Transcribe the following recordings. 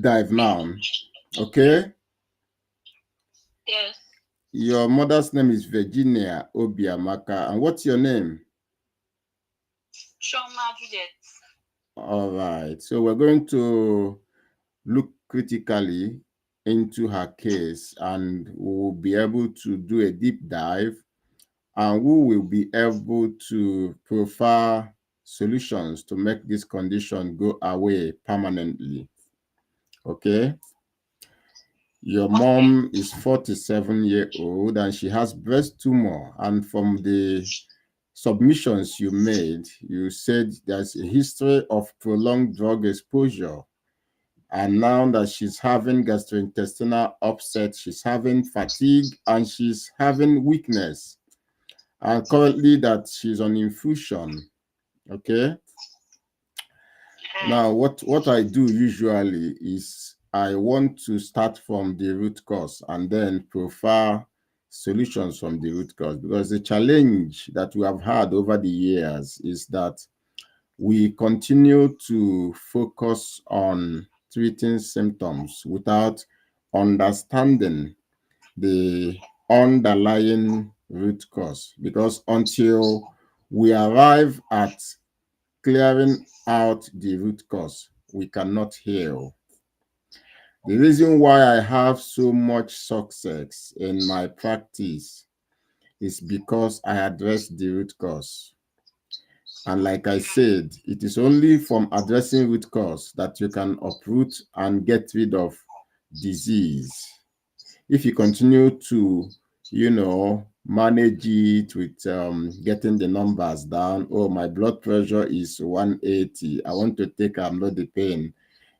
dive now. Okay? Yes. Your mother's name is Virginia Obiamaka. And what's your name? Shoma Juliet. All right. So we're going to look critically into her case and we will be able to do a deep dive and we will be able to profile solutions to make this condition go away permanently. Okay? Your Okay. mom is 47-year-old and she has breast tumor. And from the submissions you made, you said there's a history of prolonged drug exposure. And now that she's having gastrointestinal upset, she's having fatigue and she's having weakness. And currently that she's on infusion. Okay. Now, what I do usually is I want to start from the root cause and then profile solutions from the root cause, because the challenge that we have had over the years is that we continue to focus on treating symptoms without understanding the underlying root cause, because until we arrive at clearing out the root cause, we cannot heal. The reason why I have so much success in my practice is because I address the root cause. And like I said, it is only from addressing root cause that you can uproot and get rid of disease. If you continue to, manage it with getting the numbers down, oh, my blood pressure is 180. I want to take amlodipine,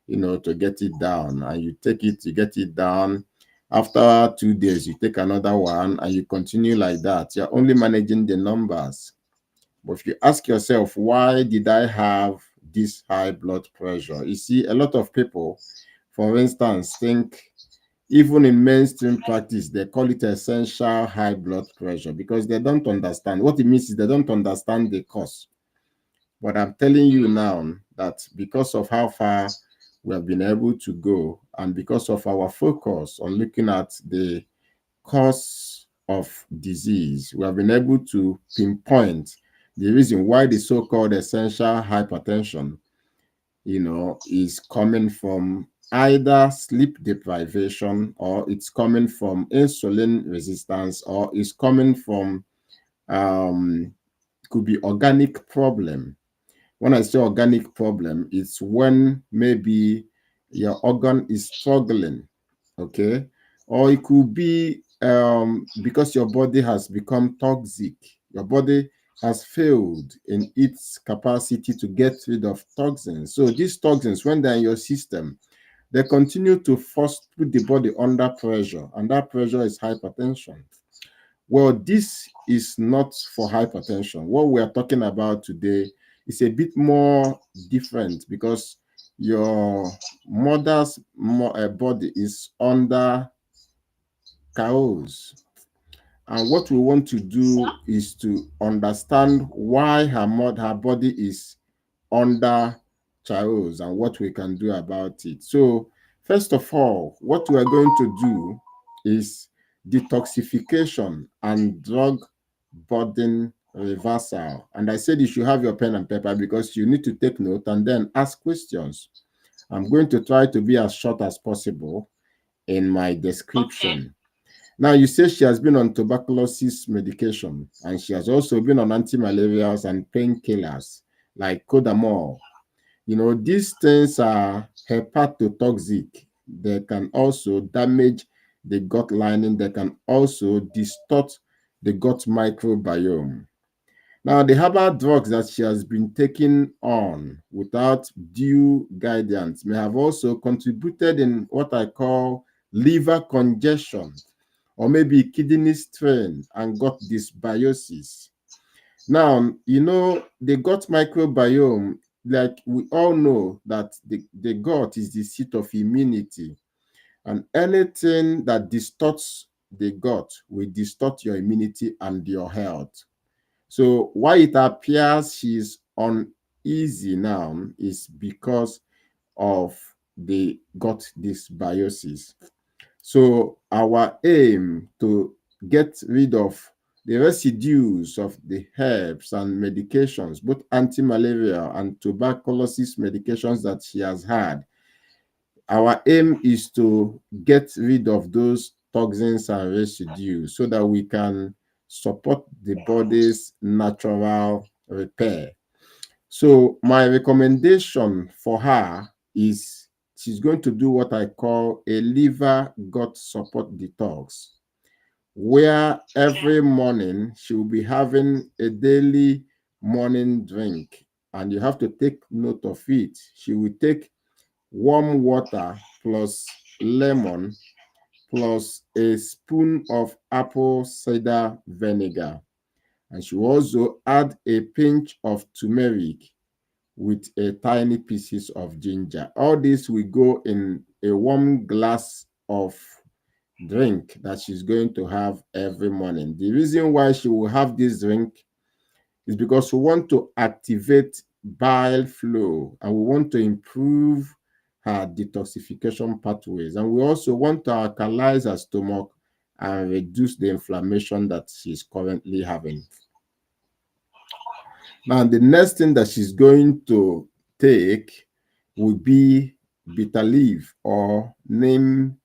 to get it down. And you take it, you get it down. After 2 days, you take another one and you continue like that. You're only managing the numbers. But if you ask yourself, why did I have this high blood pressure? You see, a lot of people, for instance, think even in mainstream practice, they call it essential high blood pressure because they don't understand. What it means is they don't understand the cause. But I'm telling you now that because of how far we have been able to go and because of our focus on looking at the cause of disease, we have been able to pinpoint the reason why the so-called essential hypertension, is coming from either sleep deprivation or it's coming from insulin resistance or it's coming from could be organic problem. When I say organic problem, it's when maybe your organ is struggling, okay? Or it could be because your body has become toxic. Your body has failed in its capacity to get rid of toxins. So these toxins, when they're in your system, they continue to force put the body under pressure, and that pressure is hypertension. Well, this is not for hypertension. What we are talking about today is a bit more different because your mother's body is under chaos. And what we want to do is to understand why her body is under chaos and what we can do about it. So, first of all, what we are going to do is detoxification and drug burden reversal. And I said you should have your pen and paper because you need to take note and then ask questions. I'm going to try to be as short as possible in my Okay. description. Now, you say she has been on tuberculosis medication and she has also been on anti-malarials and painkillers like Codamol. These things are hepatotoxic. They can also damage the gut lining. They can also distort the gut microbiome. Now, the herbal drugs that she has been taking on without due guidance may have also contributed in what I call liver congestion or maybe kidney strain and gut dysbiosis. Now, the gut microbiome, like we all know that the gut is the seat of immunity, and anything that distorts the gut will distort your immunity and your health. So why it appears she's uneasy now is because of they got this biosis. So our aim to get rid of the residues of the herbs and medications, both anti-malaria and tuberculosis medications that she has had, our aim is to get rid of those toxins and residues so that we can support the body's natural repair. So my recommendation for her is she's going to do what I call a liver gut support detox, where every morning she will be having a daily morning drink. And you have to take note of it. She will take warm water plus lemon plus a spoon of apple cider vinegar. And she will also add a pinch of turmeric with a tiny pieces of ginger. All this will go in a warm glass of drink that she's going to have every morning. The reason why she will have this drink is because we want to activate bile flow and we want to improve her detoxification pathways. And we also want to alkalize her stomach and reduce the inflammation that she's currently having. Now, the next thing that she's going to take will be bitter leaf or neem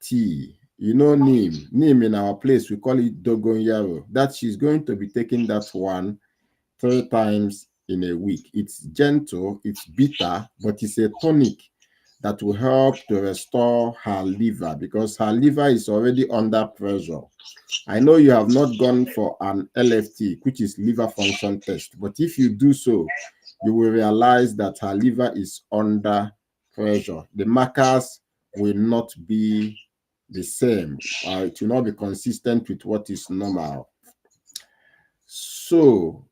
tea. You know neem. Neem in our place, we call it dogon. That she's going to be taking that one 3 times in a week. It's gentle, it's bitter, but it's a tonic that will help to restore her liver because her liver is already under pressure. I know you have not gone for an LFT, which is liver function test, but if you do so, you will realize that her liver is under pressure. The markers will not be the same. It will not be consistent with what is normal. So,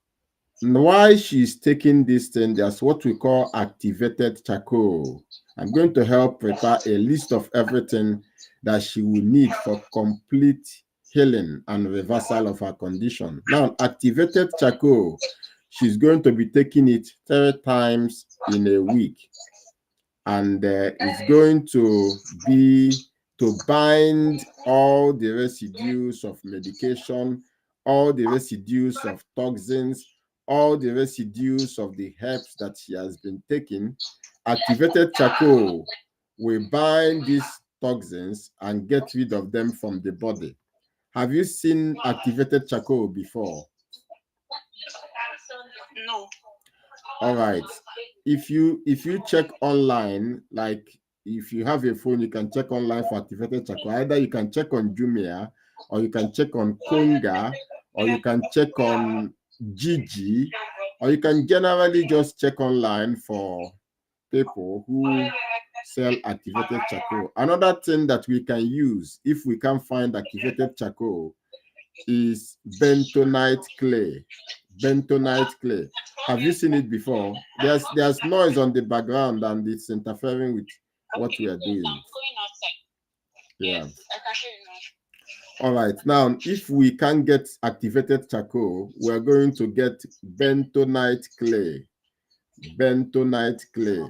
why she's taking this thing, there's what we call activated charcoal. I'm going to help prepare a list of everything that she will need for complete healing and reversal of her condition. Now, activated charcoal, she's going to be taking it 3 times in a week. And it's going to be to bind all the residues of medication, all the residues of toxins, all the residues of the herbs that she has been taking. Activated charcoal will bind these toxins and get rid of them from the body. Have you seen activated charcoal before? No. All right. If you check online, like if you have a phone, you can check online for activated charcoal. Either you can check on Jumia, or you can check on Konga, or you can check on Gigi, or you can generally just check online for people who sell activated charcoal. Another thing that we can use if we can't find activated charcoal is bentonite clay. Bentonite clay. Have you seen it before? There's noise on the background and it's interfering with what we are doing. I'm going outside. Yeah. Yes, I can hear you now. All right. Now, if we can't get activated charcoal, we're going to get bentonite clay. Bentonite clay.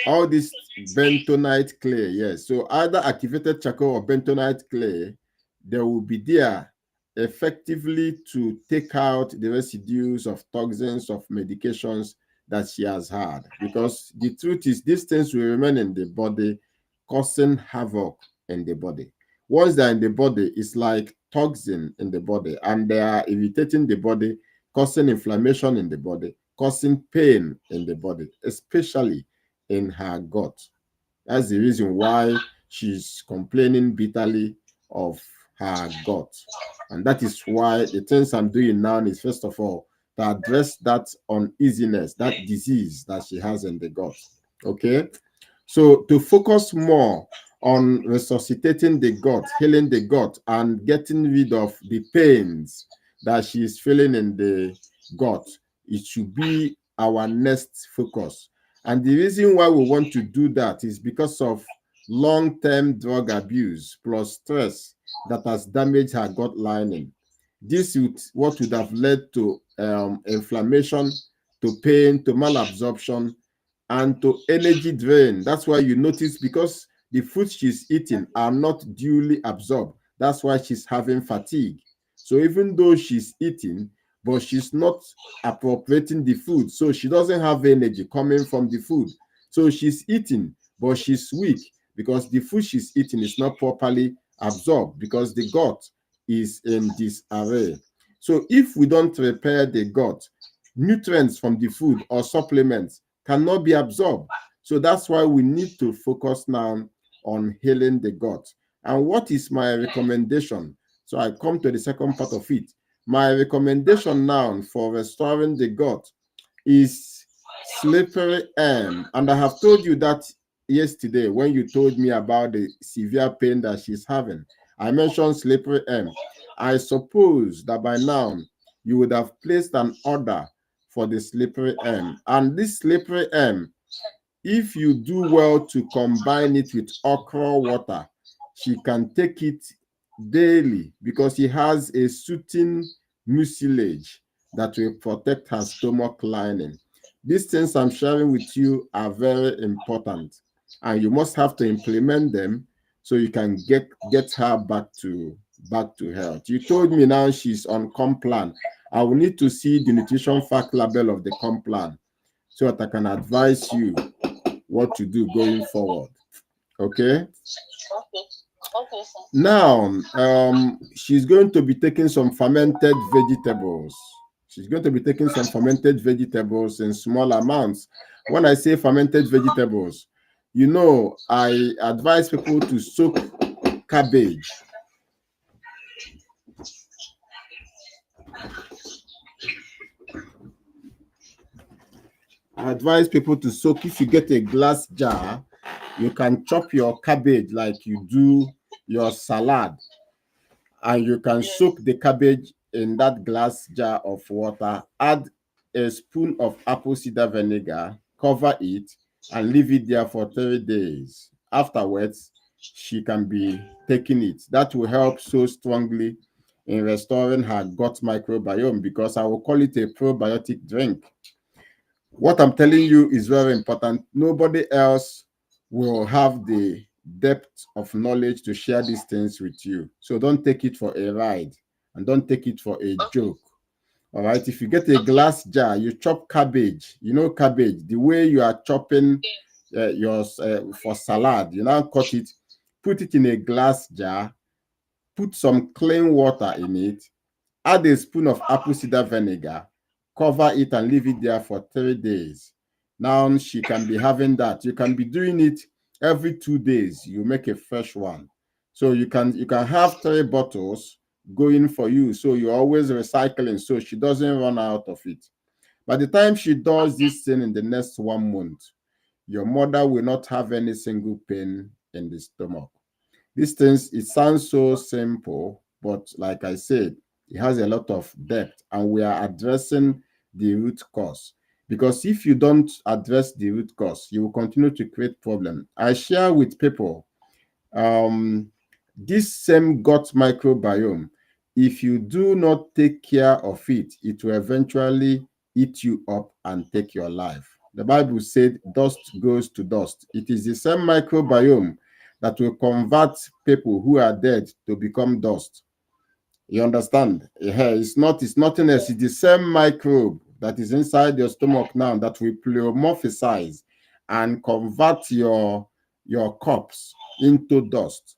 All this bentonite clay, yes. So either activated charcoal or bentonite clay, they will be there effectively to take out the residues of toxins of medications that she has had. Because the truth is, these things will remain in the body, causing havoc in the body. Once they're in the body, it's like toxin in the body, and they are irritating the body, causing inflammation in the body, causing pain in the body, especially in her gut. That's the reason why she's complaining bitterly of her gut. And that is why the things I'm doing now is, first of all, to address that uneasiness, that disease that she has in the gut. Okay? So to focus more on resuscitating the gut, healing the gut, and getting rid of the pains that she is feeling in the gut, it should be our next focus. And the reason why we want to do that is because of long-term drug abuse plus stress that has damaged her gut lining. This is what would have led to inflammation, to pain, to malabsorption, and to energy drain. That's why you notice, because the food she's eating are not duly absorbed. That's why she's having fatigue. So even though she's eating, but she's not appropriating the food, so she doesn't have energy coming from the food. So she's eating, but she's weak because the food she's eating is not properly absorbed, because the gut is in disarray. So if we don't repair the gut, nutrients from the food or supplements cannot be absorbed. So that's why we need to focus now on healing the gut. And what is my recommendation? So I come to the second part of it. My recommendation now for restoring the gut is slippery elm. And I have told you that yesterday when you told me about the severe pain that she's having. I mentioned slippery elm. I suppose that by now you would have placed an order for the slippery elm. And this slippery elm, if you do well to combine it with okra water, she can take it daily because it has a soothing mucilage that will protect her stomach lining. These things I'm sharing with you are very important, and you must have to implement them so you can get her back to health. You told me now she's on Complan. I will need to see the nutrition fact label of the Complan so that I can advise you what to do going forward. Okay. Okay. Okay, sir. Now, she's going to be taking some fermented vegetables. She's going to be taking some fermented vegetables in small amounts. When I say fermented vegetables, I advise people to soak cabbage. I advise people to soak. If you get a glass jar, you can chop your cabbage like you do your salad, and you can soak the cabbage in that glass jar of water, add a spoon of apple cider vinegar, cover it, and leave it there for 3 days. Afterwards, she can be taking it. That will help so strongly in restoring her gut microbiome, because I will call it a probiotic drink. What I'm telling you is very important. Nobody else will have the depth of knowledge to share these things with you. So don't take it for a ride and don't take it for a Okay. joke. All right. If you get a glass jar, you chop cabbage. Cabbage, the way you are chopping yours for salad, you now cut it, put it in a glass jar, put some clean water in it, add a spoon of apple cider vinegar, cover it and leave it there for 3 days. Now she can be having that. You can be doing it every 2 days. You make a fresh one. So you can have 3 bottles going for you. So you're always recycling. So she doesn't run out of it. By the time she does this thing in the next 1 month, your mother will not have any single pain in the stomach. These things, it sounds so simple, but like I said, it has a lot of depth, and we are addressing the root cause. Because if you don't address the root cause, you will continue to create problem. I share with people um, this same gut microbiome. If you do not take care of it, it will eventually eat you up and take your life. The Bible said, dust goes to dust. It is the same microbiome that will convert people who are dead to become dust. You understand? Yeah, it's nothing else. It's the same microbe that is inside your stomach now that will pleomorphize and convert your corpse into dust.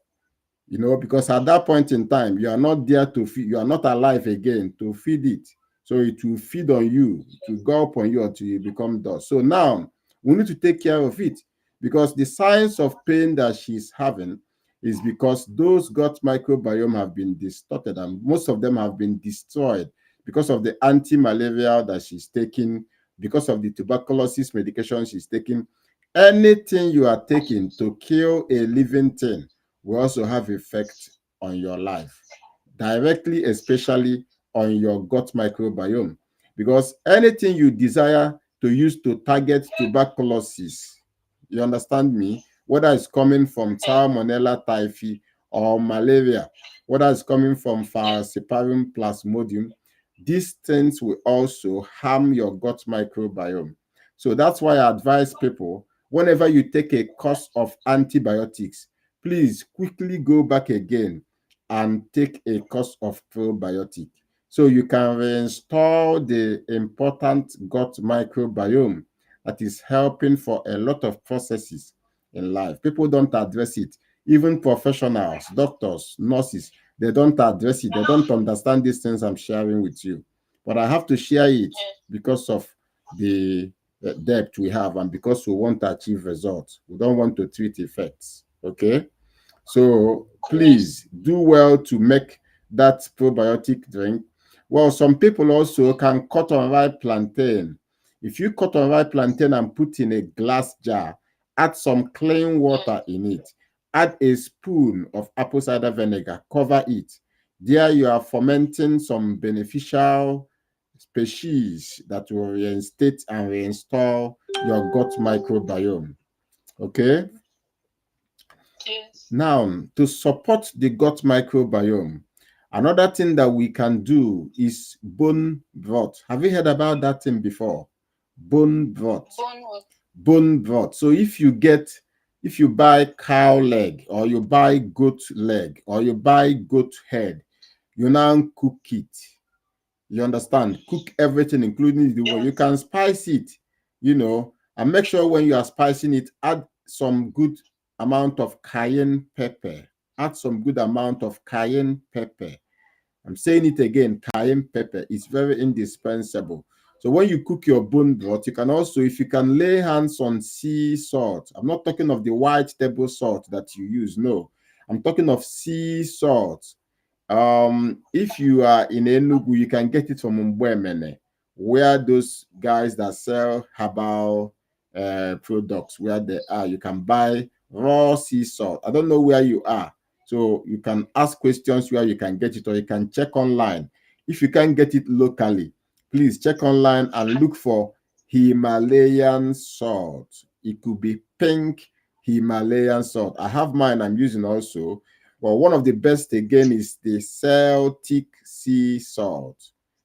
Because at that point in time, you are not there to feed, you are not alive again to feed it. So it will feed on you, it will go up on you until you become dust. So now we need to take care of it, because the signs of pain that she's having is because those gut microbiome have been distorted, and most of them have been destroyed because of the anti-malarial that she's taking, because of the tuberculosis medication she's taking. Anything you are taking to kill a living thing will also have effect on your life, directly, especially on your gut microbiome. Because anything you desire to use to target tuberculosis, you understand me, whether it's coming from Salmonella typhi or malaria, whether it's coming from Falciparum plasmodium, these things will also harm your gut microbiome. So that's why I advise people, whenever you take a course of antibiotics, please quickly go back again and take a course of probiotic so you can reinstall the important gut microbiome that is helping for a lot of processes in life. People don't address it. Even professionals, doctors, nurses, they don't address it. They don't understand these things I'm sharing with you. But I have to share it because of the depth we have and because we want to achieve results. We don't want to treat effects. Okay. So Yes. please do well to make that probiotic drink. Well, some people also can cut unripe plantain. If you cut unripe plantain and put in a glass jar, add some clean water in it, add a spoon of apple cider vinegar, cover it. There you are fermenting some beneficial species that will reinstate and reinstall your gut microbiome. Okay. Yes. Now, to support the gut microbiome, another thing that we can do is bone broth. Have you heard about that thing before? Bone broth. Bone with Bone broth. So if you buy cow leg or you buy goat leg or you buy goat head, you now cook it. You understand? Cook everything, including the way you yes. can spice it, and make sure when you are spicing it, add some good amount of cayenne pepper. Add some good amount of cayenne pepper. I'm saying it again, cayenne pepper is very indispensable. So when you cook your bone broth, you can also, if you can lay hands on sea salt. I'm not talking of the white table salt that you use. No, I'm talking of sea salt. If you are in Enugu, you can get it from Mbwemene, where those guys that sell herbal products, where they are, you can buy raw sea salt. I don't know where you are, so you can ask questions where you can get it, or you can check online. If you can't get it locally, please check online and look for Himalayan salt. It could be pink Himalayan salt. I have mine I'm using also. Well, one of the best again is the Celtic sea salt.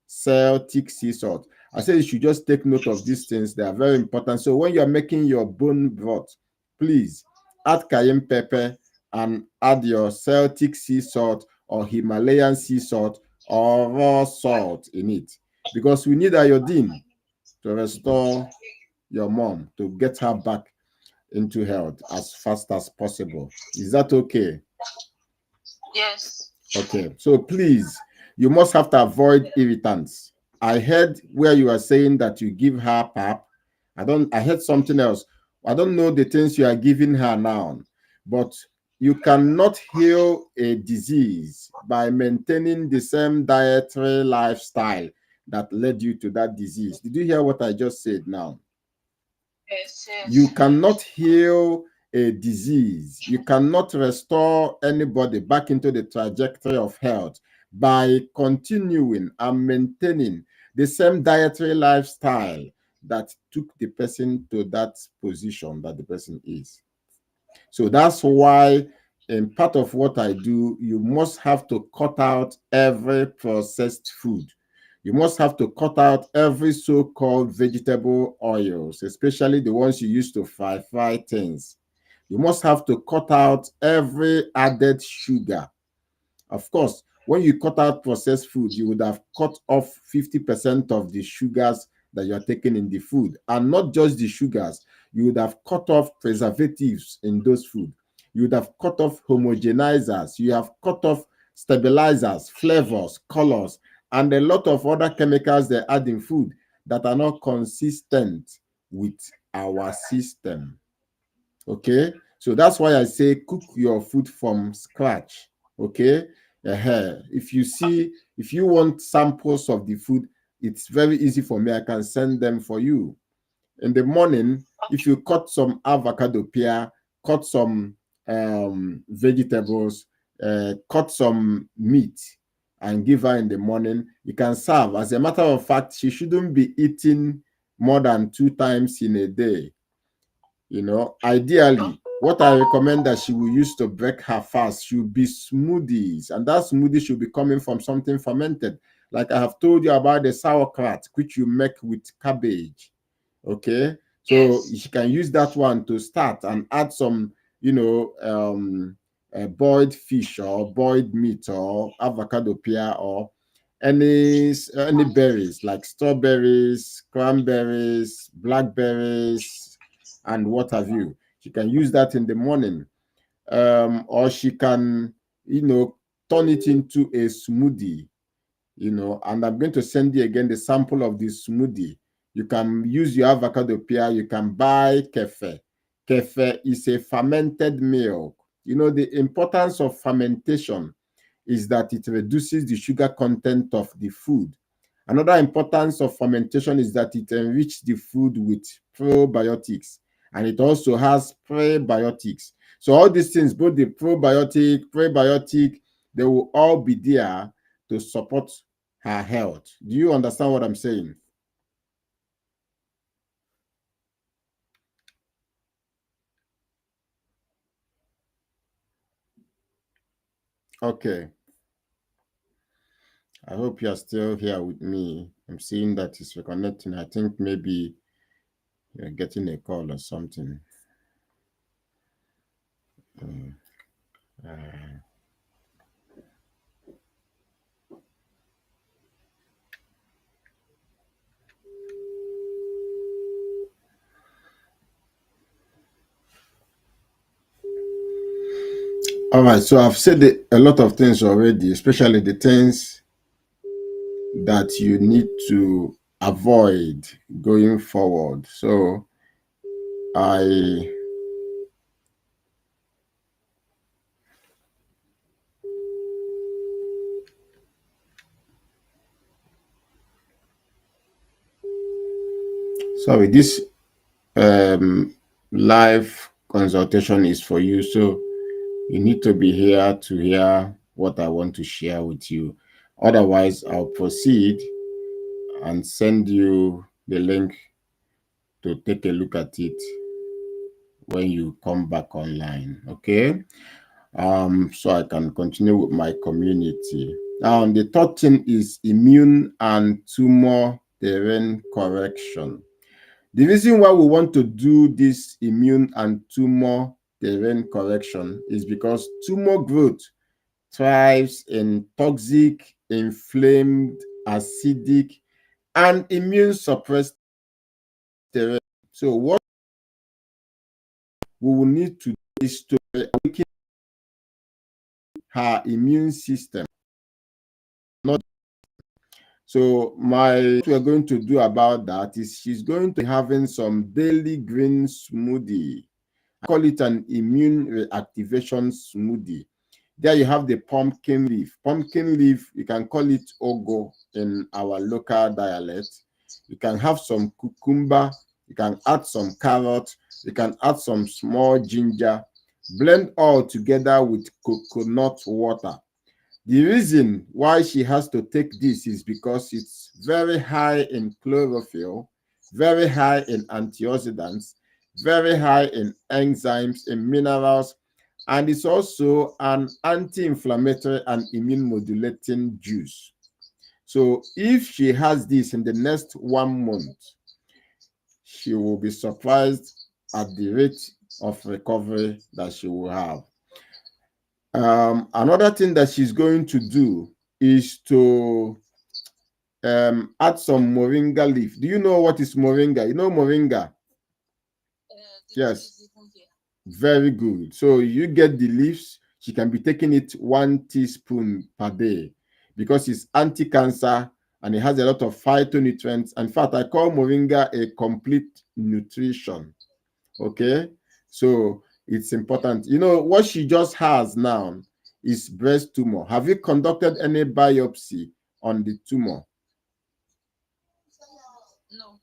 Celtic sea salt. I said you should just take note of these things. They are very important. So when you are making your bone broth, please add cayenne pepper and add your Celtic sea salt or Himalayan sea salt or raw salt in it, because we need iodine to restore your mom, to get her back into health as fast as possible. Is that okay? Yes. Okay, so please, you must have to avoid irritants. I heard where you are saying that you give her pap. I heard something else. I don't know the things you are giving her now, but you cannot heal a disease by maintaining the same dietary lifestyle that led you to that disease. Did you hear what I just said now? Yes. You Yes. cannot heal a disease. You cannot restore anybody back into the trajectory of health by continuing and maintaining the same dietary lifestyle that took the person to that position that the person is. So that's why, in part of what I do, you must have to cut out every processed food. You must have to cut out every so-called vegetable oils, especially the ones you use to fry things. You must have to cut out every added sugar. Of course, when you cut out processed food, you would have cut off 50% of the sugars that you are taking in the food. And not just the sugars, you would have cut off preservatives in those food. You would have cut off homogenizers. You have cut off stabilizers, flavors, colors, and a lot of other chemicals they add in food that are not consistent with our system. Okay, so that's why I say cook your food from scratch. Okay, if you want samples of the food, it's very easy for me. I can send them for you. In the morning, if you cut some avocado pear, cut some vegetables, cut some meat, and give her in the morning, you can serve. As a matter of fact, she shouldn't be eating more than 2 times in a day. Ideally, what I recommend that she will use to break her fast should be smoothies, and that smoothie should be coming from something fermented. Like I have told you about the sauerkraut, which you make with cabbage. Okay, So Yes. she can use that one to start and add some, boiled fish or boiled meat or avocado pear or any berries like strawberries, cranberries, blackberries, and what have you. She can use that in the morning, or she can, turn it into a smoothie, and I'm going to send you again the sample of this smoothie. You can use your avocado pear, you can buy kefe. Kefe is a fermented milk. The importance of fermentation is that it reduces the sugar content of the food. Another importance of fermentation is that it enriches the food with probiotics, and it also has prebiotics. So all these things, both the prebiotic, they will all be there to support her health. Do you understand what I'm saying? Okay. I hope you are still here with me. I'm seeing that it's reconnecting. I think maybe you're getting a call or something. Mm, uh, all right. So I've said a lot of things already, especially the things that you need to avoid going forward. So I sorry, this live consultation is for you. So you need to be here to hear what I want to share with you. Otherwise, I'll proceed and send you the link to take a look at it when you come back online. Okay. So I can continue with my community. Now, the third thing is immune and tumor terrain correction. The reason why we want to do this immune and tumor terrain correction is because tumor growth thrives in toxic, inflamed, acidic, and immune suppressed terrain. So, what we will need to do is to awaken her immune system. Not so, what we're going to do about that is she's going to be having some daily green smoothie. I call it an immune reactivation smoothie. There you have the pumpkin leaf. Pumpkin leaf, you can call it ogo in our local dialect. You can have some cucumber, you can add some carrot, you can add some small ginger, blend all together with coconut water. The reason why she has to take this is because it's very high in chlorophyll, very high in antioxidants, very high in enzymes, in minerals, and it's also an anti-inflammatory and immune modulating juice. So if she has this in the next 1 month, she will be surprised at the rate of recovery that she will have. Another thing that she's going to do is to add some moringa leaf. Do you know what is moringa? You know moringa? Yes. Very good. So you get the leaves. She can be taking it 1 teaspoon per day because it's anti-cancer and it has a lot of phytonutrients. In fact, I call moringa a complete nutrition. Okay. So it's important. What she just has now is breast tumor. Have you conducted any biopsy on the tumor? No.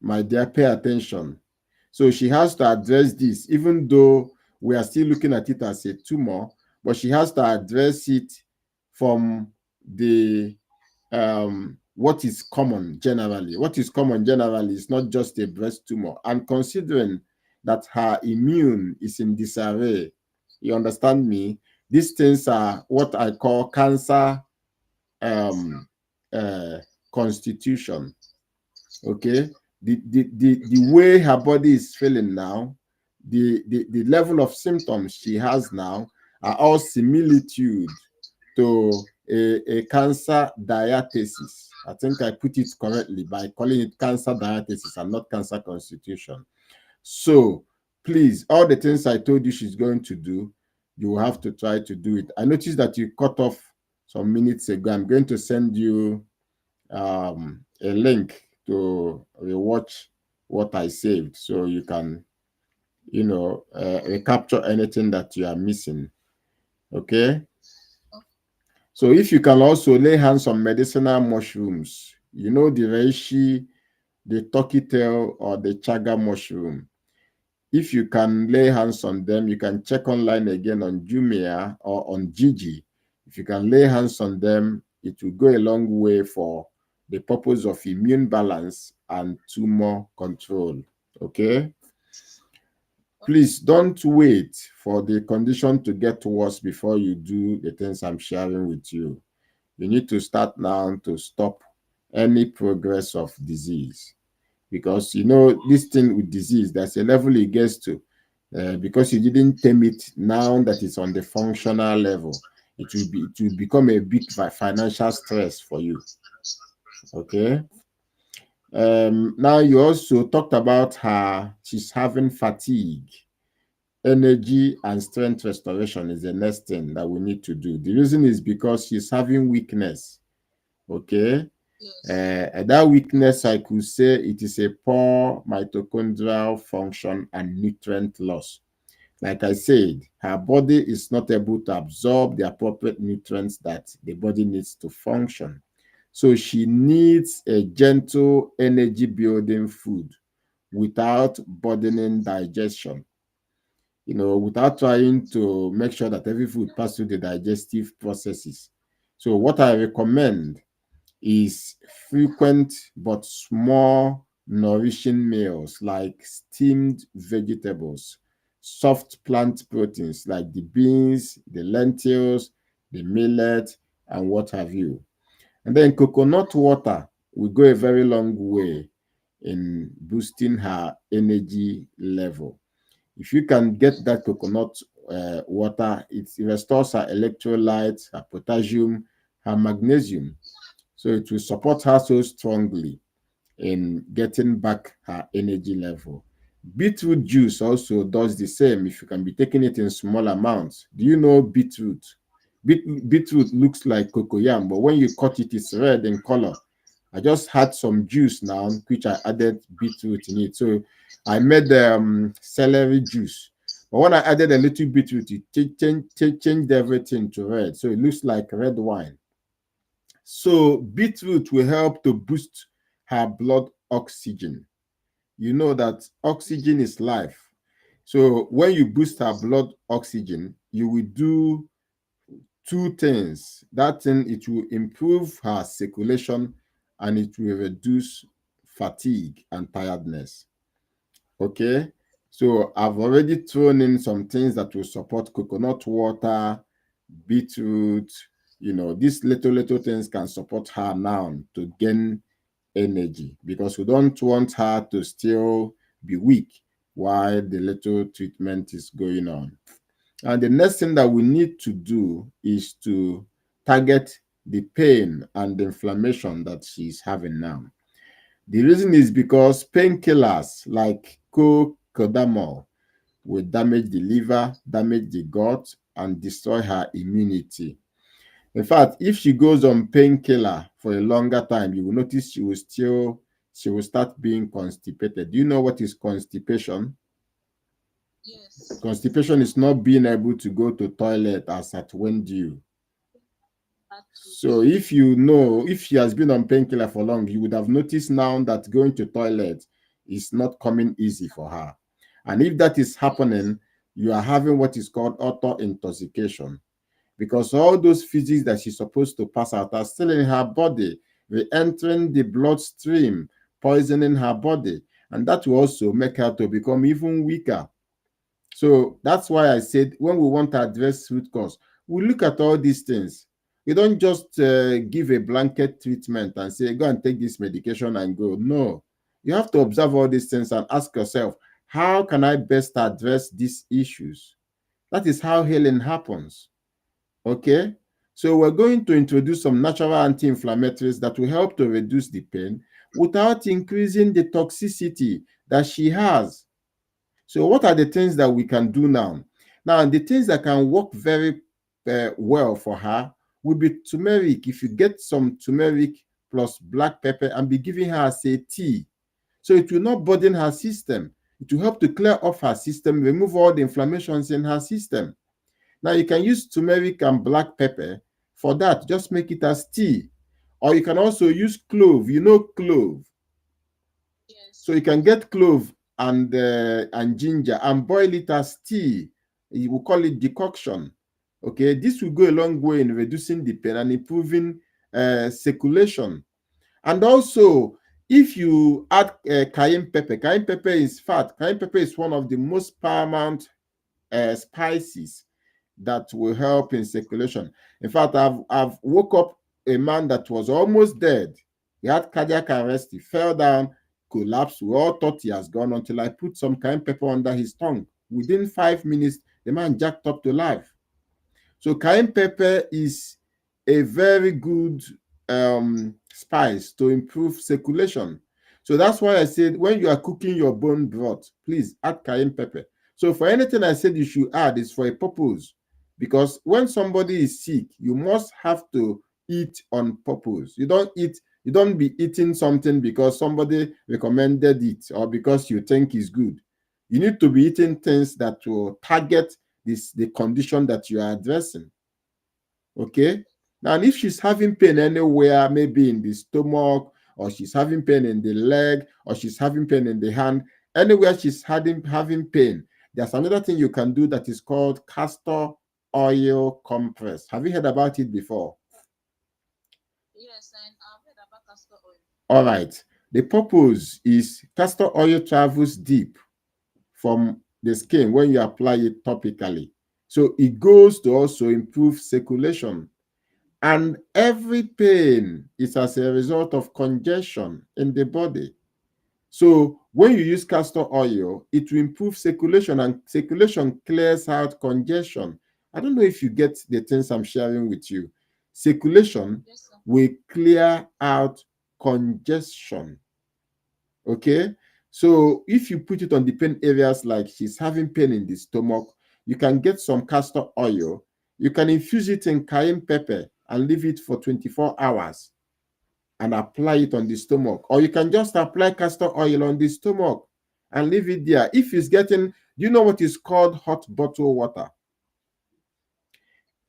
My dear, pay attention. So she has to address this, even though we are still looking at it as a tumor, but she has to address it from the what is common generally. What is common generally is not just a breast tumor. And considering that her immune is in disarray, you understand me? These things are what I call cancer um, uh, constitution. Okay, the way her body is feeling now, the level of symptoms she has now are all similitude to a cancer diathesis. I think I put it correctly by calling it cancer diathesis and not cancer constitution. So please, all the things I told you she's going to do, you will have to try to do it. I noticed that you cut off some minutes ago. I'm going to send you a link to rewatch what I saved so you can, recapture anything that you are missing. Okay? So if you can also lay hands on medicinal mushrooms, the reishi, the turkey tail, or the chaga mushroom. If you can lay hands on them, you can check online again on Jumia or on Gigi. If you can lay hands on them, it will go a long way for the purpose of immune balance and tumor control. Okay? Please don't wait for the condition to get worse before you do the things I'm sharing with you. You need to start now to stop any progress of disease. Because this thing with disease, there's a level it gets to. Because you didn't tame it now that it's on the functional level, it will become a big financial stress for you. Okay. Now you also talked about she's having fatigue. Energy and strength restoration is the next thing that we need to do. The reason is because she's having weakness. Okay. That weakness, I could say it is a poor mitochondrial function and nutrient loss. Like I said, her body is not able to absorb the appropriate nutrients that the body needs to function. So she needs a gentle energy building food without burdening digestion. Without trying to make sure that every food passes through the digestive processes. So what I recommend is frequent but small nourishing meals like steamed vegetables, soft plant proteins like the beans, the lentils, the millet, and what have you. And then coconut water will go a very long way in boosting her energy level. If you can get that coconut water, it restores her electrolytes, her potassium, her magnesium. So it will support her so strongly in getting back her energy level. Beetroot juice also does the same if you can be taking it in small amounts. Do you know beetroot? Beetroot looks like cocoyam, but when you cut it, it's red in color. I just had some juice now, which I added beetroot in it. So I made celery juice. But when I added a little beetroot, it changed everything to red. So it looks like red wine. So beetroot will help to boost her blood oxygen. You know that oxygen is life. So when you boost her blood oxygen, you will do two things. That thing, it will improve her circulation and it will reduce fatigue and tiredness. Okay? So I've already thrown in some things that will support coconut water, beetroot. These little things can support her now to gain energy because we don't want her to still be weak while the little treatment is going on. And the next thing that we need to do is to target the pain and the inflammation that she's having now. The reason is because painkillers like cocodamol will damage the liver, damage the gut, and destroy her immunity. In fact, if she goes on painkiller for a longer time, you will notice she will start being constipated. Do you know what is constipation? Yes. Constipation is not being able to go to toilet as at when due. So if she has been on painkiller for long, you would have noticed now that going to toilet is not coming easy for her. And if that is happening, you are having what is called auto-intoxication. Because all those physics that she's supposed to pass out are still in her body, re-entering the bloodstream, poisoning her body. And that will also make her to become even weaker. So that's why I said when we want to address root cause, we look at all these things. We don't just give a blanket treatment and say, go and take this medication and go. No, You have to observe all these things and ask yourself, how can I best address these issues? That is how healing happens. Okay? So we're going to introduce some natural anti-inflammatories that will help to reduce the pain without increasing the toxicity that she has. So what are the things that we can do now? Now, the things that can work very well for her will be turmeric. If you get some turmeric plus black pepper and be giving her as a tea, so it will not burden her system. It will help to clear off her system, remove all the inflammations in her system. Now you can use turmeric and black pepper for that. Just make it as tea. Or you can also use clove. You know clove. So you Yes. can get clove and ginger and boil it as tea. You will call it decoction. Okay, this will go a long way in reducing the pain and improving circulation. And also, if you add cayenne pepper is fat. Cayenne pepper is one of the most paramount spices that will help in circulation. In fact, I've woke up a man that was almost dead. He had cardiac arrest. He fell down, collapsed. We all thought he has gone until I put some cayenne pepper under his tongue. Within 5 minutes, the man jacked up to life. So cayenne pepper is a very good spice to improve circulation. So that's why I said when you are cooking your bone broth, please add cayenne pepper. So for anything I said you should add is for a purpose. Because when somebody is sick, you must have to eat on purpose. You don't be eating something because somebody recommended it or because you think is good. You need to be eating things that will target the condition that you are addressing. Okay. Now, if she's having pain anywhere, maybe in the stomach, or she's having pain in the leg, or she's having pain in the hand, anywhere she's having pain, there's another thing you can do that is called castor oil compress. Have you heard about it before? Yes, and I've heard about castor oil. All right. The purpose is castor oil travels deep from the skin when you apply it topically. So it goes to also improve circulation. And every pain is as a result of congestion in the body. So when you use castor oil, it will improve circulation, and circulation clears out congestion. I don't know if you get the things I'm sharing with you. Circulation Yes, sir. will clear out congestion. Okay? So if you put it on the pain areas like she's having pain in the stomach, you can get some castor oil. You can infuse it in cayenne pepper and leave it for 24 hours and apply it on the stomach. Or you can just apply castor oil on the stomach and leave it there. If it's getting, you know what is called hot bottle water?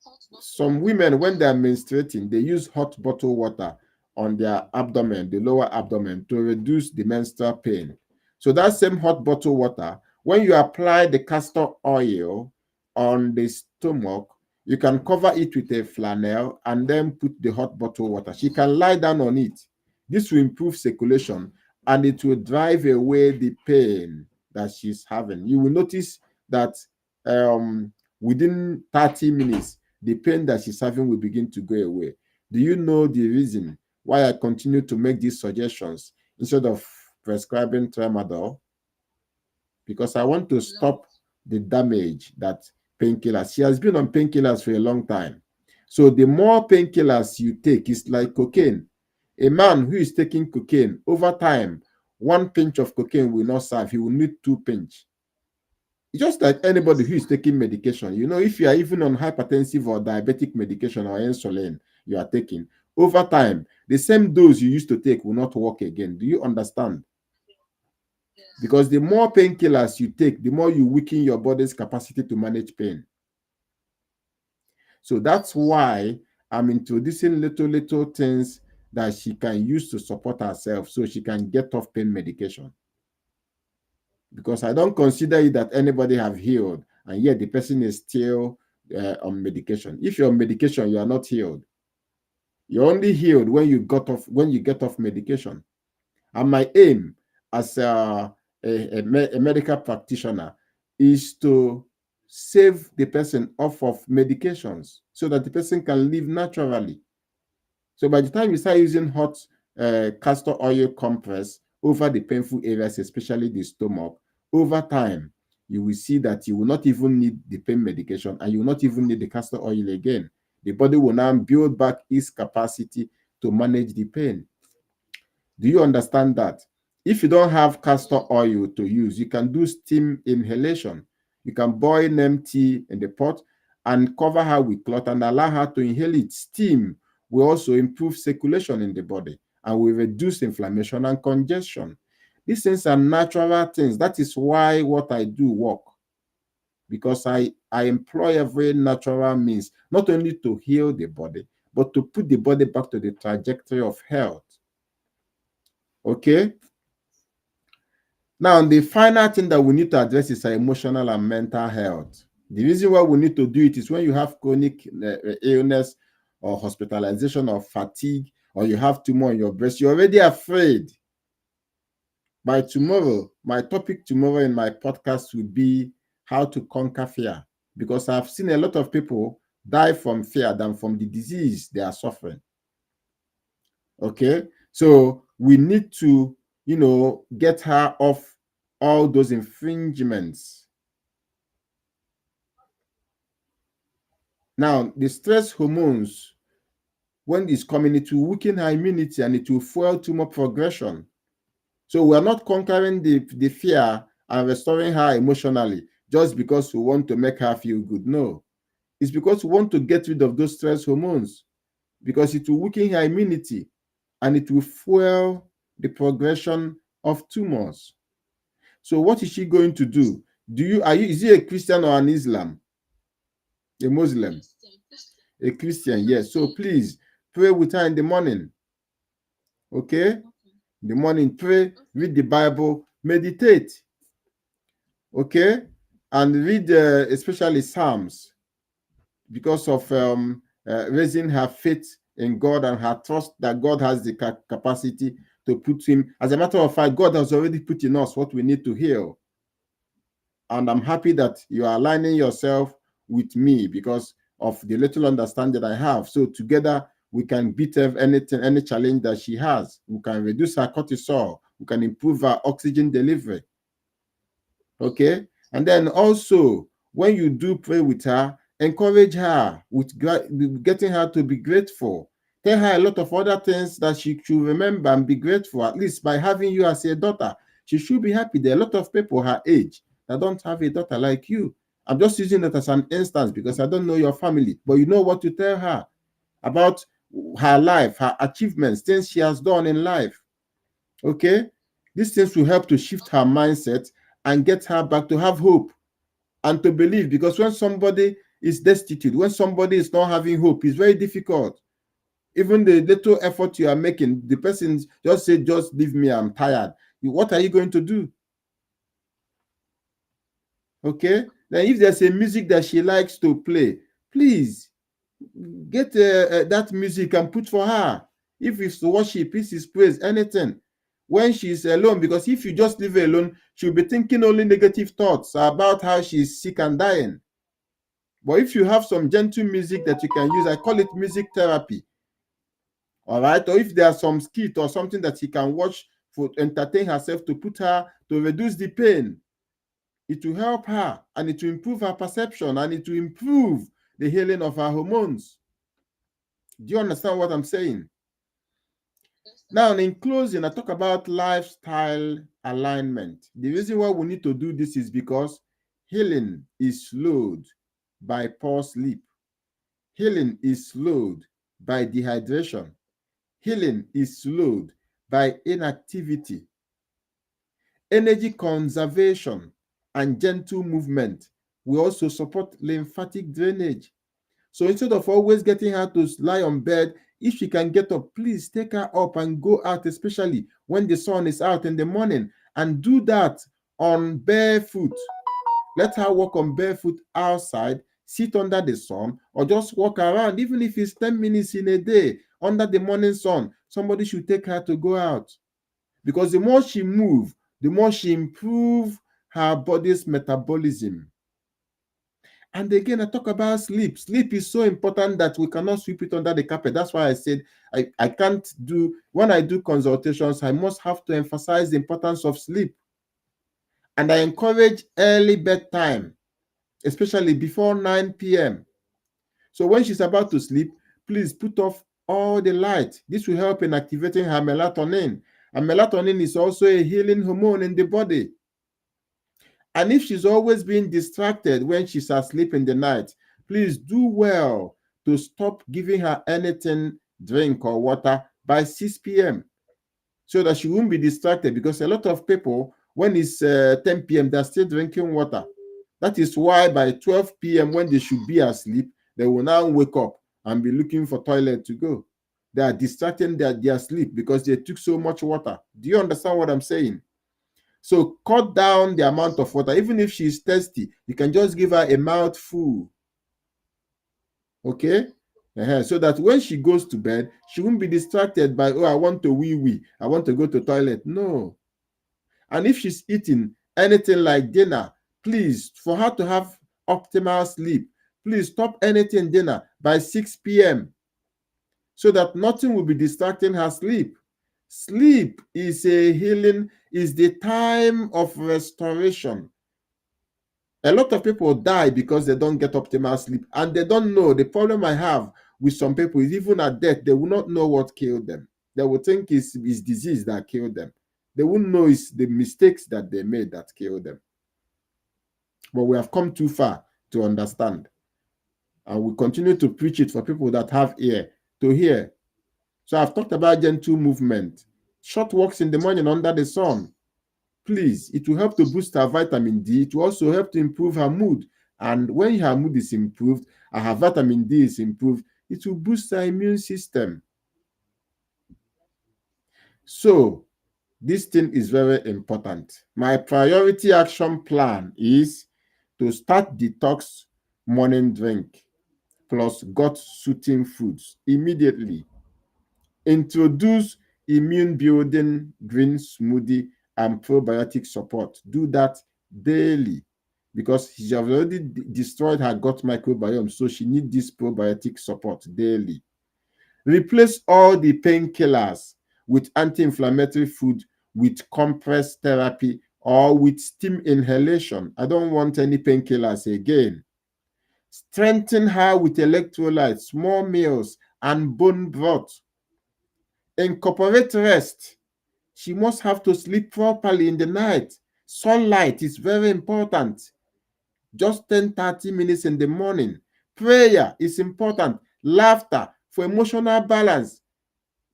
Hot bottle Some water. women, when they're menstruating, they use hot bottle water on their abdomen, the lower abdomen, to reduce the menstrual pain. So that same hot bottle water, when you apply the castor oil on the stomach, you can cover it with a flannel and then put the hot bottle water. She can lie down on it. This will improve circulation and it will drive away the pain that she's having. You will notice that within 30 minutes, the pain that she's having will begin to go away. Do you know the reason why I continue to make these suggestions instead of prescribing tramadol? Because I want to No. stop the damage that painkillers. She has been on painkillers for a long time. So the more painkillers you take, it's like cocaine. A man who is taking cocaine over time, one pinch of cocaine will not serve. He will need two pinch. It's just like anybody Yes. who is taking medication. You know, if you are even on hypertensive or diabetic medication or insulin you are taking, over time, the same dose you used to take will not work again. Do you understand? Yes. Because the more painkillers you take, the more you weaken your body's capacity to manage pain. So that's Yes. why I'm introducing little things that she can use to support herself so she can get off pain medication. Because I don't consider it that anybody have healed and yet the person is still on medication. If you're on medication, you are not healed. You're only healed when you get off medication. And my aim as a medical practitioner is to save the person off of medications so that the person can live naturally. So by the time you start using hot castor oil compress over the painful areas, especially the stomach. Over time, you will see that you will not even need the pain medication and you will not even need the castor oil again. The body will now build back its capacity to manage the pain. Do you understand that? If you don't have castor Yes. oil to use, you can do steam inhalation. You can boil neem tea in the pot and cover her with cloth and allow her to inhale it. Steam will also improve circulation in the body and will reduce inflammation and congestion. These things are natural things. That is why what I do work, because I employ every natural means, not only to heal the body, but to put the body back to the trajectory of health. Okay? Now, the final thing that we need to address is our emotional and mental health. The reason why we need to do it is when you have chronic illness or hospitalization or fatigue, or you have tumor in your breast, you're already afraid. By tomorrow, Yes. my topic tomorrow in my podcast will be how to conquer fear, because I've seen a lot of people die from fear than from the disease they are suffering. Okay, so we need to, get her off all those infringements. Now, the stress hormones, when it's coming, it will weaken her immunity and it will fuel tumor progression. So we are not conquering the fear and restoring her emotionally just because we want to make her feel good. No, it's because we want to get rid of those stress hormones, because it will weaken her immunity and it will fuel the progression of tumors. So what is she going to do? Is he a Christian or an Islam? A Muslim? Christian. A Christian, yes. So please pray with her in the morning. Okay? Okay. In the morning, pray, Okay. read the Bible, meditate. Okay? And read especially Psalms, because of raising her faith in God and her trust that God has the capacity to put him. As a matter of fact, God has already put in us what we need to heal. And I'm happy that you are aligning yourself with me because of the little understanding I have. So together we can beat anything, any challenge that she has. We can reduce her cortisol. We can improve her oxygen delivery. Okay. And then also, when you do pray with her, encourage her with getting her to be grateful. Tell her a lot of other things that she should remember and be grateful, at least by having you as a daughter. She should be happy. There are a lot of people her age that don't have a daughter like you. I'm just using that as an instance because I don't know your family, but you know what to tell her about her life, her achievements, things she has done in life. Okay? These things will help to shift her mindset and get her back to have hope and to believe, because when somebody is destitute, when somebody is not having hope, it's very difficult. Even the little effort you are making, the person just say, just leave me, I'm tired. What are you going to do? Okay? Then if there's a music that she likes to play, please get that music and put for her. If it's worship, if it's praise, anything. When she's alone, because if you just leave her alone, she'll be thinking only negative thoughts about how she's sick and dying. But if you have some gentle music that you can use, I call it music therapy. All right. Or if there's some skit or something that she can watch for entertain herself, to put her to reduce the pain, it will help her and it will improve her perception and it will improve the healing of her hormones. Do you understand what I'm saying? Yes, sir. Now, in closing, I talk about lifestyle alignment. The reason why we need to do this is because healing is slowed by poor sleep. Healing is slowed by dehydration. Healing is slowed by inactivity. Energy conservation and gentle movement will also support lymphatic drainage. So instead of always getting her to lie on bed, if she can get up, please take her up and go out, especially when the sun is out in the morning, and do that on barefoot. Let her walk on barefoot outside, sit under the sun, or just walk around, even if it's 10 minutes in a day under the morning sun. Somebody should take her to go out. Because the more she move, the more she improve her body's metabolism. And again, I talk about sleep. Sleep is so important that we cannot sweep it under the carpet. That's why I said I can't do, when I do consultations, I must have to emphasize the importance of sleep. And I encourage early bedtime, especially before 9 p.m. So when she's about to sleep, please put off all the light. This will help in activating her melatonin. And melatonin is also a healing hormone in the body. And if she's always being distracted when she's asleep in the night, please do well to stop giving her anything, drink or water, by 6 p.m. so that she won't be distracted, because a lot of people, when it's 10 p.m., they're still drinking water. That is why by 12 p.m., when they should be asleep, they will now wake up and be looking for toilet to go. They are distracting their sleep because they took so much water. Do you understand what I'm saying? So cut down the amount of water. Even if she's thirsty, you can just give her a mouthful. Okay? So that when she goes to bed, she won't be distracted by, oh, I want to wee wee, I want to go to toilet. No. And if she's eating anything like dinner, please, for her to have optimal sleep, please stop anything dinner by 6 p.m. so that nothing will be distracting her sleep. Sleep is a healing, is the time of restoration. A lot of people die because they don't get optimal sleep, and they don't know. The problem I have with some people is, even at death, they will not know what killed them. They will think it's disease that killed them. They won't know it's the mistakes that they made that killed them. But we have come too far to understand, and we continue to preach it for people that have ear to hear. So I've talked about gentle movement, short walks in the morning under the sun. Please, it will help to boost her vitamin D. It will also help to improve her mood. And when her mood is improved and her vitamin D is improved, it will boost her immune system. So this thing is very important. My priority action plan is to start detox morning drink plus gut soothing foods immediately. Introduce immune building green smoothie and probiotic support. Do that daily, because she has already destroyed her gut microbiome, so she needs this probiotic support daily. Replace all the painkillers with anti-inflammatory food, with compress therapy, or with steam inhalation. I don't want any painkillers again. Strengthen her with electrolytes, small meals, and bone broth. Incorporate rest. She must have to sleep properly in the night. Sunlight is very important. Just 10-30 minutes in the morning. Prayer is important. Laughter for emotional balance.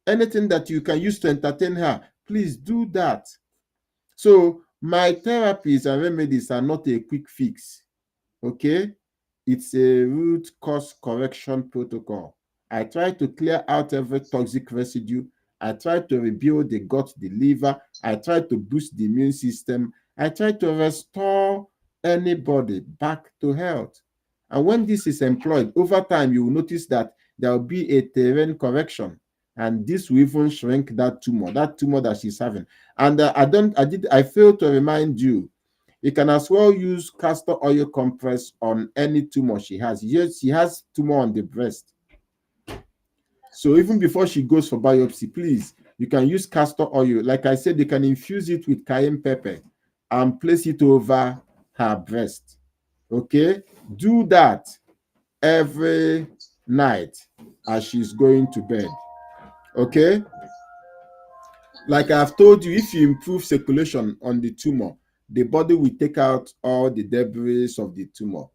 Anything that you can use to entertain her, please do that. So my therapies and remedies are not a quick fix. Okay? It's a root cause correction protocol. I try to clear out every toxic residue. I try to rebuild the gut, the liver. I try to boost the immune system. I try to restore anybody back to health. And when this is employed, over time, you will notice that there will be a terrain correction. And this will even shrink that tumor that she's having. And I failed to remind you, you can as well use castor oil compress on any tumor she has. Yes, she has tumor on the breast. So even before she goes for biopsy, please, you can use castor oil. Like I said, you can infuse it with cayenne pepper and place it over her breast. Okay? Do that every night as she's going to bed. Okay? Like I've told you, if you improve circulation on the tumor, the body will take out all the debris of the tumor.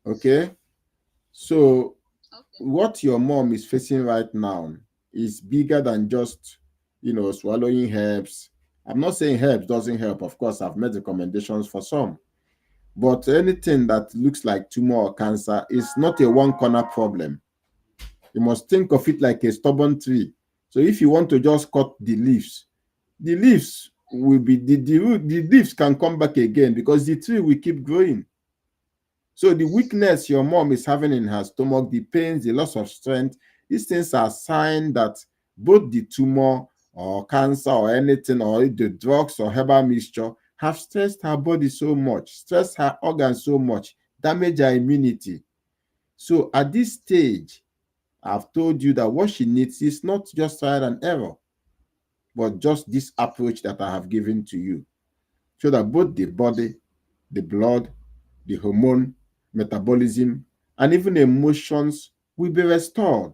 Okay? So Okay. what your mom is facing right now is bigger than just, swallowing herbs. I'm not saying herbs doesn't help. Of course, I've made recommendations for some. But anything that looks like tumor or cancer is not a one corner problem. You must think of it like a stubborn tree. So if you want to just cut the leaves will be the leaves can come back again, because the tree will keep growing. So the weakness your mom is having in her stomach, the pains, the loss of strength, these things are signs that both the tumor or cancer or anything, or the drugs or herbal mixture, have stressed her body so much, stressed her organs so much. damage her immunity. So at this stage, I've told you that what she needs is not just trial and error, but just this approach that I have given to you, so that both the body, the blood, the hormone, metabolism, and even emotions will be restored.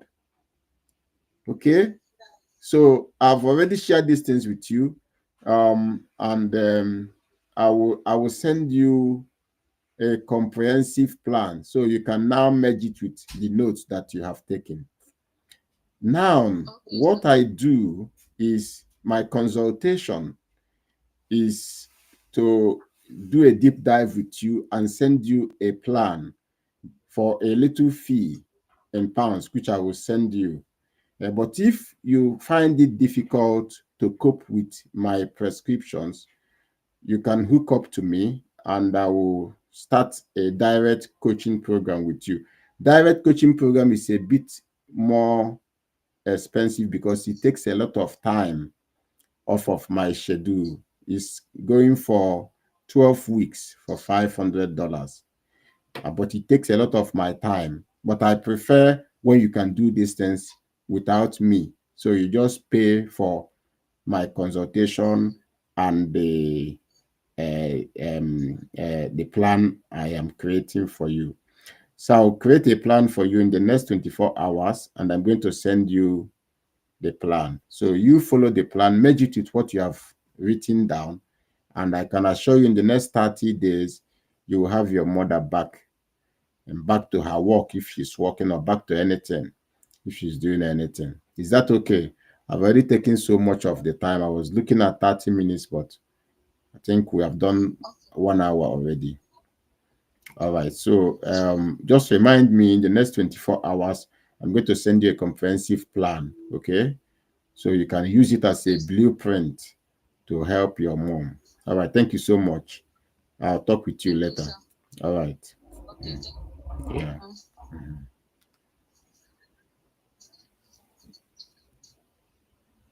Okay? So I've already shared these things with you. And I will send you a comprehensive plan so you can now merge it with the notes that you have taken. Now, Okay, sir. what I do is my consultation is to do a deep dive with you and send you a plan for a little fee in pounds, which I will send you. But if you find it difficult to cope with my prescriptions, you can hook up to me and I will start a direct coaching program with you. Direct coaching program is a bit more expensive because it takes a lot of time off of my schedule. It's going for 12 weeks for $500. But it takes a lot of my time. But I prefer when you can do these things without me. So you just pay for my consultation and the plan I am creating for you. So I'll create a plan for you in the next 24 hours, and I'm going to send you the plan. So you follow the plan, merge it with what you have written down, and I can assure you in the next 30 days, you will have your mother back and back to her work if she's working, or back to anything if she's doing anything. Is that okay? I've already taken so much of the time. I was looking at 30 minutes, but I think we have done Okay, 1 hour already. All right. So okay, sir. just remind me in the next 24 hours, I'm going to send you a comprehensive plan. Okay. So you can use it as a Okay, sir. blueprint to help your mom. All right. Thank you so much. I'll talk with you Thank you, later. sir. All right. Okay, thank Yeah. you. Mhm.